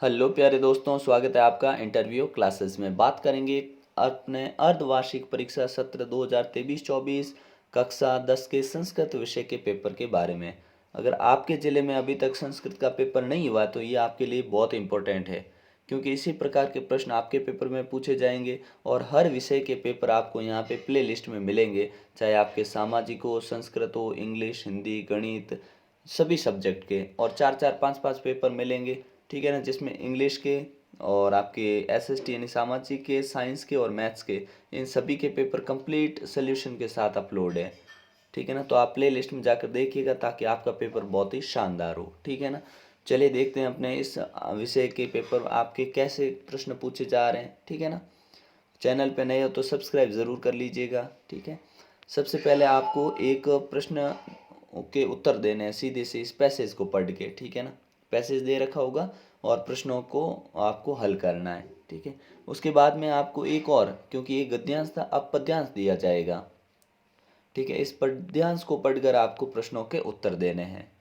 Hello प्यारे दोस्तों, स्वागत है आपका इंटरव्यू क्लासेस में। बात करेंगे अपने अर्धवार्षिक परीक्षा सत्र 2023-24 कक्षा 10 के संस्कृत विषय के पेपर के बारे में। अगर आपके ज़िले में अभी तक संस्कृत का पेपर नहीं हुआ तो ये आपके लिए बहुत इंपॉर्टेंट है, क्योंकि इसी प्रकार के प्रश्न आपके पेपर में पूछे जाएंगे और हर विषय के पेपर आपको यहाँ पे प्ले लिस्ट में मिलेंगे, चाहे आपके सामाजिक हो, संस्कृत हो, इंग्लिश, हिंदी, गणित, सभी सब्जेक्ट के। और चार चार पाँच पाँच पेपर मिलेंगे, ठीक है ना, जिसमें इंग्लिश के और आपके एसएसटी यानी सामाजिक के, साइंस के और मैथ्स के, इन सभी के पेपर कंप्लीट सोल्यूशन के साथ अपलोड है। ठीक है ना, तो आप प्ले लिस्ट में जाकर देखिएगा ताकि आपका पेपर बहुत ही शानदार हो। ठीक है ना, चलिए देखते हैं अपने इस विषय के पेपर आपके कैसे प्रश्न पूछे जा रहे हैं। ठीक है ना, चैनल पे नए हो तो सब्सक्राइब ज़रूर कर लीजिएगा। ठीक है, सबसे पहले आपको एक प्रश्न के उत्तर देने हैं सीधे से इस पैसेज को पढ़ के। ठीक है ना, पैसेज दे रखा होगा और प्रश्नों को आपको हल करना है। ठीक है, उसके बाद में आपको एक और, क्योंकि ये गद्यांश था, अब पद्यांश दिया जाएगा। ठीक है, इस पद्यांश को पढ़कर आपको प्रश्नों के उत्तर देने हैं।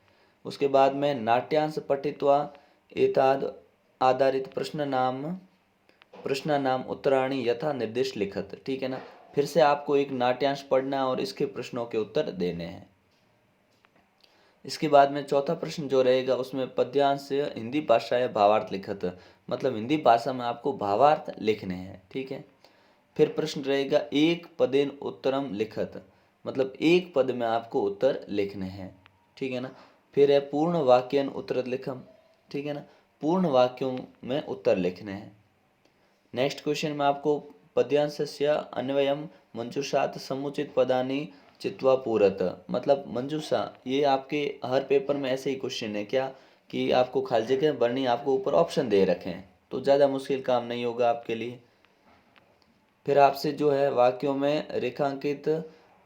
उसके बाद में नाट्यांश पठित्वा एताद आधारित प्रश्नानाम उत्तराणि यथा निर्देश लिखत। ठीक है ना, फिर से आपको एक नाट्यांश पढ़ना है और इसके प्रश्नों के उत्तर देने हैं। इसके बाद में चौथा प्रश्न जो रहेगा उसमें पद्यांश हिंदी भाषा या भावार्थ लिखत, मतलब हिंदी भाषा में आपको भावार्थ लिखने हैं। ठीक है, फिर प्रश्न रहेगा एक पदेन उत्तरम लिखत, मतलब एक पद में आपको उत्तर लिखने हैं। ठीक है ना, फिर है पूर्ण वाक्यन उत्तर लिखम। ठीक है ना, पूर्ण वाक्यों में उत्तर लिखने हैं। नेक्स्ट क्वेश्चन में आपको पद्यांशस्य अन्वयम मंजूषात समुचित पदानि चित्वा पूरत, मतलब मंजूषा, ये आपके हर पेपर में ऐसे ही क्वेश्चन है क्या कि आपको खाली जगह भरनी, आपको ऊपर ऑप्शन दे रखे हैं, तो ज़्यादा मुश्किल काम नहीं होगा आपके लिए। फिर आपसे जो है वाक्यों में रेखांकित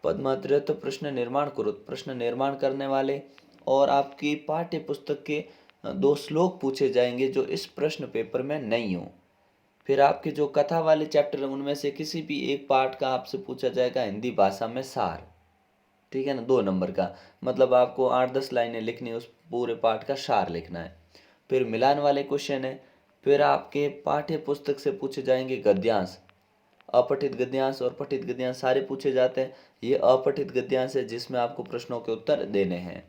पदमात्रत प्रश्न निर्माण करो, प्रश्न निर्माण करने वाले, और आपकी पाठ्य पुस्तक के 2 श्लोक पूछे जाएंगे जो इस प्रश्न पेपर में नहीं हो। फिर आपके जो कथा वाले चैप्टर हैं उनमें से किसी भी एक पार्ट का आपसे पूछा जाएगा हिंदी भाषा में सार। ठीक है ना, 2 नंबर का, मतलब आपको 8-10 लाइनें लिखनी है, उस पूरे पाठ का सार लिखना है। फिर मिलान वाले क्वेश्चन है। फिर आपके पाठ्य पुस्तक से पूछे जाएंगे गद्यांश, अपठित गद्यांश और पठित गद्यांश सारे पूछे जाते हैं। ये अपठित गद्यांश है जिसमें आपको प्रश्नों के उत्तर देने हैं।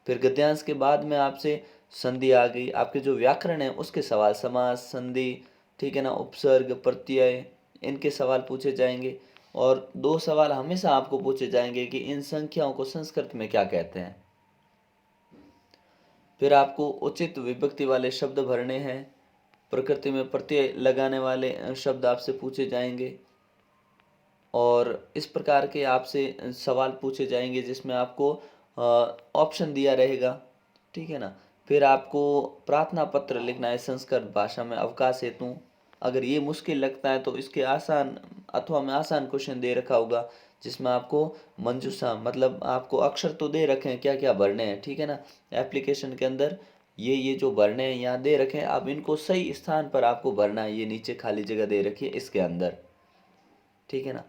फिर गद्यांश के बाद में आपसे संधि आ गई, आपके जो व्याकरण है उसके सवाल, समास, संधि, ठीक है ना, उपसर्ग, प्रत्यय, इनके सवाल पूछे जाएंगे। और 2 सवाल हमेशा आपको पूछे जाएंगे कि इन संख्याओं को संस्कृत में क्या कहते हैं। फिर आपको उचित विभक्ति वाले शब्द भरने हैं, प्रकृति में प्रत्यय लगाने वाले शब्द आपसे पूछे जाएंगे। और इस प्रकार के आपसे सवाल पूछे जाएंगे जिसमें आपको ऑप्शन दिया रहेगा। ठीक है ना, फिर आपको प्रार्थना पत्र लिखना है संस्कृत भाषा में अवकाश हेतु। अगर ये मुश्किल लगता है तो इसके आसान अथवा में आसान क्वेश्चन दे रखा होगा जिसमें आपको मंजूषा, मतलब आपको अक्षर तो दे रखे हैं क्या क्या भरने हैं। ठीक है ना, एप्लीकेशन के अंदर ये जो भरने हैं यहाँ दे रखे हैं, अब इनको सही स्थान पर आपको भरना है। ये नीचे खाली जगह दे रखी है इसके अंदर। ठीक है ना,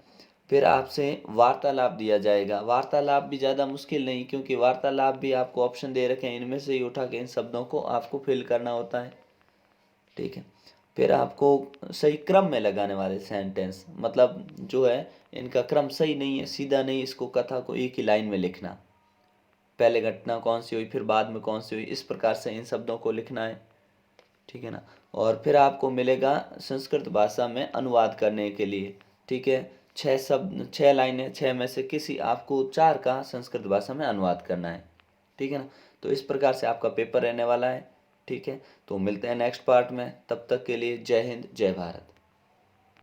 फिर आपसे वार्तालाप दिया जाएगा। वार्तालाप भी ज़्यादा मुश्किल नहीं, क्योंकि वार्तालाप भी आपको ऑप्शन दे रखे हैं, इनमें से ही उठा के इन शब्दों को आपको फिल करना होता है। ठीक है, फिर आपको सही क्रम में लगाने वाले सेंटेंस, मतलब जो है इनका क्रम सही नहीं है, सीधा नहीं, इसको कथा को एक ही लाइन में लिखना, पहले घटना कौन सी हुई फिर बाद में कौन सी हुई, इस प्रकार से इन शब्दों को लिखना है। ठीक है ना, और फिर आपको मिलेगा संस्कृत भाषा में अनुवाद करने के लिए। ठीक है, 6 शब्द, 6 लाइनें, 6 में से किसी आपको 4 का संस्कृत भाषा में अनुवाद करना है। ठीक है ना, तो इस प्रकार से आपका पेपर रहने वाला है। ठीक है, तो मिलते हैं नेक्स्ट पार्ट में, तब तक के लिए जय हिंद, जय भारत।